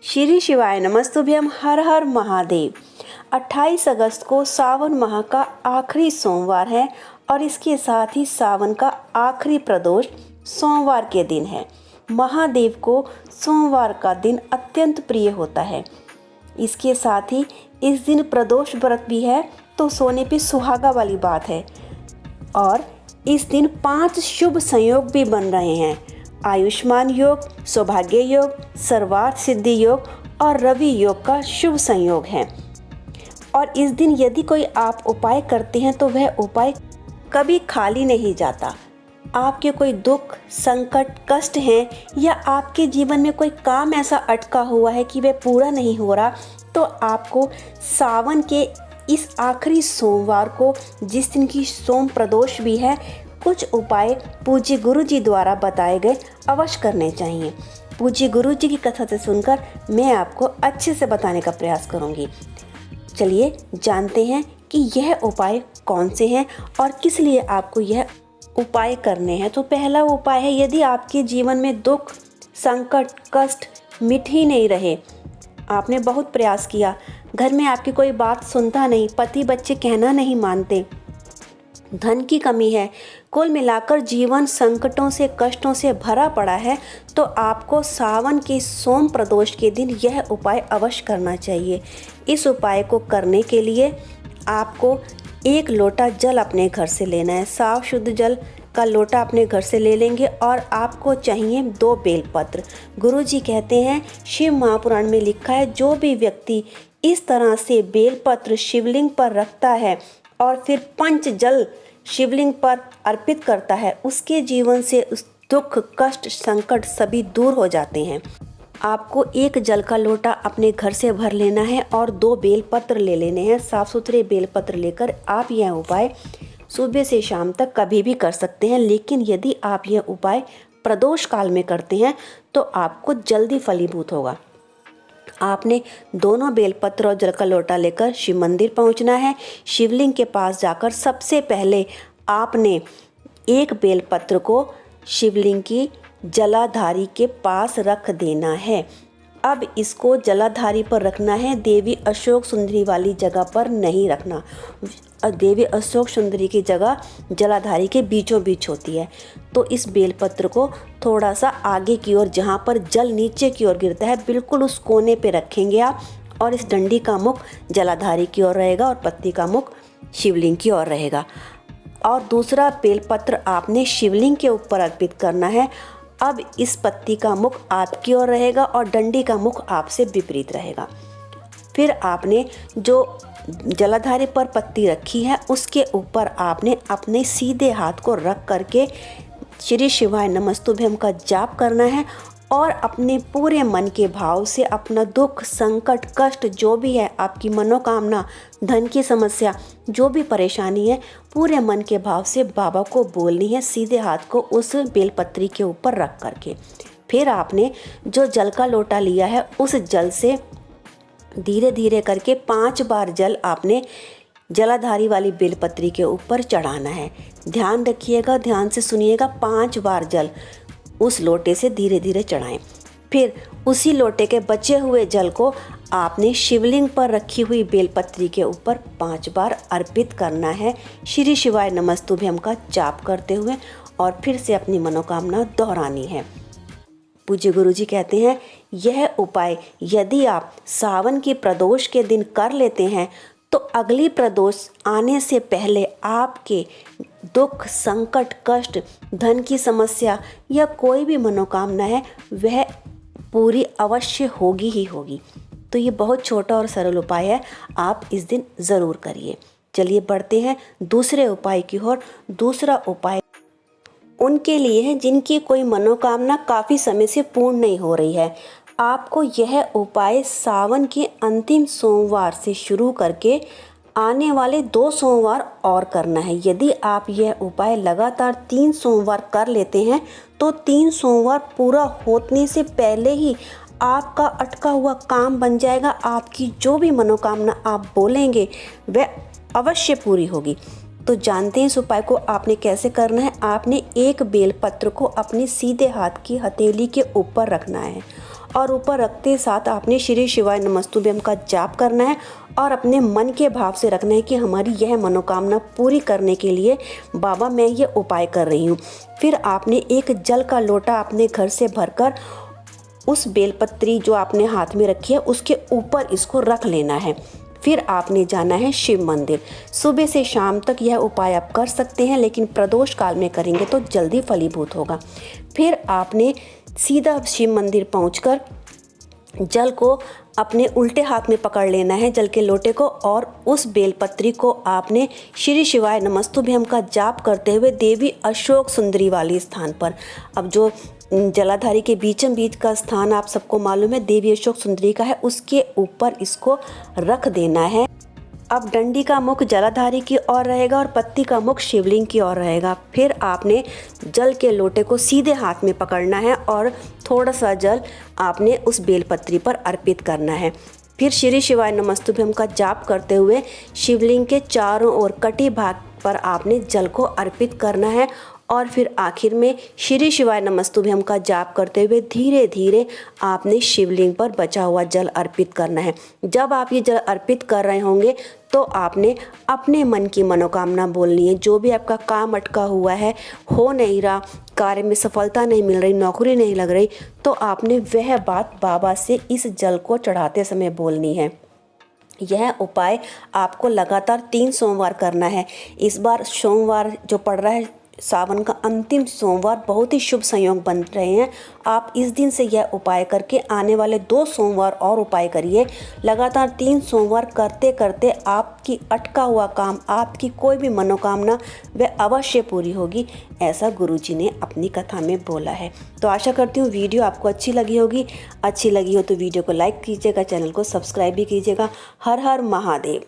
श्री शिवाय नमस्तुभ्यम। हर हर महादेव। 28 अगस्त को सावन माह का आखिरी सोमवार है और इसके साथ ही सावन का आखिरी प्रदोष सोमवार के दिन है। महादेव को सोमवार का दिन अत्यंत प्रिय होता है। इसके साथ ही इस दिन प्रदोष व्रत भी है, तो सोने पे सुहागा वाली बात है। और इस दिन 5 शुभ संयोग भी बन रहे हैं। आयुष्मान योग, सौभाग्य योग, सर्वार्थ सिद्धि योग और रवि योग का शुभ संयोग है। और इस दिन यदि कोई आप उपाय करते हैं तो वह उपाय कभी खाली नहीं जाता। आपके कोई दुख, संकट, कष्ट हैं या आपके जीवन में कोई काम ऐसा अटका हुआ है कि वह पूरा नहीं हो रहा, तो आपको सावन के इस आखिरी सोमवार को, जिस दिन की सोम प्रदोष भी है, कुछ उपाय पूज्य गुरु जी द्वारा बताए गए अवश्य करने चाहिए। पूज्य गुरु जी की कथा से सुनकर मैं आपको अच्छे से बताने का प्रयास करूंगी। चलिए जानते हैं कि यह उपाय कौन से हैं और किस लिए आपको यह उपाय करने हैं। तो पहला उपाय है, यदि आपके जीवन में दुख, संकट, कष्ट मिट ही नहीं रहे, आपने बहुत प्रयास किया, घर में आपकी कोई बात सुनता नहीं, पति बच्चे कहना नहीं मानते, धन की कमी है, कुल मिलाकर जीवन संकटों से, कष्टों से भरा पड़ा है, तो आपको सावन के सोम प्रदोष के दिन यह उपाय अवश्य करना चाहिए। इस उपाय को करने के लिए आपको 1 लोटा जल अपने घर से लेना है। साफ शुद्ध जल का लोटा अपने घर से ले लेंगे और आपको चाहिए 2 बेलपत्र। गुरुजी कहते हैं, शिव महापुराण में लिखा है, जो भी व्यक्ति इस तरह से बेलपत्र शिवलिंग पर रखता है और फिर पंच जल शिवलिंग पर अर्पित करता है, उसके जीवन से उस दुख, कष्ट, संकट सभी दूर हो जाते हैं। आपको 1 जल का लोटा अपने घर से भर लेना है और 2 बेलपत्र ले लेने हैं। साफ सुथरे बेलपत्र लेकर आप यह उपाय सुबह से शाम तक कभी भी कर सकते हैं, लेकिन यदि आप यह उपाय प्रदोष काल में करते हैं तो आपको जल्दी फलीभूत होगा। आपने दोनों बेलपत्र और जल का लोटा लेकर शिव मंदिर पहुंचना है। शिवलिंग के पास जाकर सबसे पहले आपने 1 बेलपत्र को शिवलिंग की जलाधारी के पास रख देना है। अब इसको जलाधारी पर रखना है, देवी अशोक सुंदरी वाली जगह पर नहीं रखना। देवी अशोक सुंदरी की जगह जलाधारी के बीचों बीच होती है। तो इस बेलपत्र को थोड़ा सा आगे की ओर, जहाँ पर जल नीचे की ओर गिरता है, बिल्कुल उस कोने पे रखेंगे आप। और इस डंडी का मुख जलाधारी की ओर रहेगा और पत्ती का मुख शिवलिंग की ओर रहेगा। और दूसरा बेलपत्र आपने शिवलिंग के ऊपर अर्पित करना है। अब इस पत्ती का मुख आपकी ओर रहेगा और डंडी का मुख आपसे विपरीत रहेगा। फिर आपने जो जलाधारी पर पत्ती रखी है, उसके ऊपर आपने अपने सीधे हाथ को रख करके श्री शिवाय नमस्तुभ्यम का जाप करना है और अपने पूरे मन के भाव से अपना दुख, संकट, कष्ट जो भी है, आपकी मनोकामना, धन की समस्या, जो भी परेशानी है, पूरे मन के भाव से बाबा को बोलनी है, सीधे हाथ को उस बेलपत्री के ऊपर रख करके। फिर आपने जो जल का लोटा लिया है, उस जल से धीरे धीरे करके 5 बार जल आपने जलाधारी वाली बेलपत्री के ऊपर चढ़ाना है। ध्यान रखिएगा, ध्यान से सुनिएगा, 5 बार जल उस लोटे से धीरे धीरे चढ़ाएं। फिर उसी लोटे के बचे हुए जल को आपने शिवलिंग पर रखी हुई बेलपत्री के ऊपर 5 बार अर्पित करना है, श्री शिवाय नमस्तुभ्यम का जाप करते हुए, और फिर से अपनी मनोकामना दोहरानी है। पूज्य गुरु जी कहते हैं, यह उपाय यदि आप सावन की प्रदोष के दिन कर लेते हैं तो अगली प्रदोष आने से पहले आपके दुख, संकट, कष्ट, धन की समस्या या कोई भी मनोकामना है, वह पूरी अवश्य होगी ही होगी। तो ये बहुत छोटा और सरल उपाय है, आप इस दिन ज़रूर करिए। चलिए बढ़ते हैं दूसरे उपाय की ओर। दूसरा उपाय उनके लिए है जिनकी कोई मनोकामना काफ़ी समय से पूर्ण नहीं हो रही है। आपको यह उपाय सावन के अंतिम सोमवार से शुरू करके आने वाले 2 सोमवार और करना है। यदि आप यह उपाय लगातार 3 सोमवार कर लेते हैं तो 3 सोमवार पूरा होने से पहले ही आपका अटका हुआ काम बन जाएगा। आपकी जो भी मनोकामना आप बोलेंगे वह अवश्य पूरी होगी। तो जानते हैं इस उपाय को आपने कैसे करना है। आपने 1 बेलपत्र को अपने सीधे हाथ की हथेली के ऊपर रखना है और ऊपर रखते साथ आपने श्री शिवाय नमस्तुभ्यम का जाप करना है और अपने मन के भाव से रखना है कि हमारी यह मनोकामना पूरी करने के लिए बाबा मैं ये उपाय कर रही हूँ। फिर आपने एक जल का लोटा अपने घर से भरकर उस बेलपत्री जो आपने हाथ में रखी है उसके ऊपर इसको रख लेना है। फिर आपने जाना है शिव मंदिर। सुबह से शाम तक यह उपाय आप कर सकते हैं, लेकिन प्रदोष काल में करेंगे तो जल्दी फलीभूत होगा। फिर आपने सीधा शिव मंदिर पहुंचकर जल को अपने उल्टे हाथ में पकड़ लेना है, जल के लोटे को, और उस बेलपत्री को आपने श्री शिवाय नमस्तुभ्यम का जाप करते हुए देवी अशोक सुंदरी वाली स्थान पर, अब जो जलाधारी के बीचम बीच का स्थान आप सबको मालूम है देवी अशोक सुंदरी का है, उसके ऊपर इसको रख देना है। अब डंडी का मुख जलाधारी की ओर रहेगा और पत्ती का मुख शिवलिंग की ओर रहेगा। फिर आपने जल के लोटे को सीधे हाथ में पकड़ना है और थोड़ा सा जल आपने उस बेलपत्री पर अर्पित करना है। फिर श्री शिवाय नमस्तुभ्यम का जाप करते हुए शिवलिंग के चारों ओर कटी भाग पर आपने जल को अर्पित करना है और फिर आखिर में श्री शिवाय नमस्तुभ्यम का जाप करते हुए धीरे धीरे आपने शिवलिंग पर बचा हुआ जल अर्पित करना है। जब आप ये जल अर्पित कर रहे होंगे तो आपने अपने मन की मनोकामना बोलनी है। जो भी आपका काम अटका हुआ है, हो नहीं रहा, कार्य में सफलता नहीं मिल रही, नौकरी नहीं लग रही, तो आपने वह बात बाबा से इस जल को चढ़ाते समय बोलनी है। यह उपाय आपको लगातार 3 सोमवार करना है। इस बार सोमवार जो पड़ रहा है, सावन का अंतिम सोमवार, बहुत ही शुभ संयोग बन रहे हैं। आप इस दिन से यह उपाय करके आने वाले 2 सोमवार और उपाय करिए। लगातार 3 सोमवार करते करते आपकी अटका हुआ काम, आपकी कोई भी मनोकामना वह अवश्य पूरी होगी, ऐसा गुरुजी ने अपनी कथा में बोला है। तो आशा करती हूँ वीडियो आपको अच्छी लगी होगी। अच्छी लगी हो तो वीडियो को लाइक कीजिएगा, चैनल को सब्सक्राइब भी कीजिएगा। हर हर महादेव।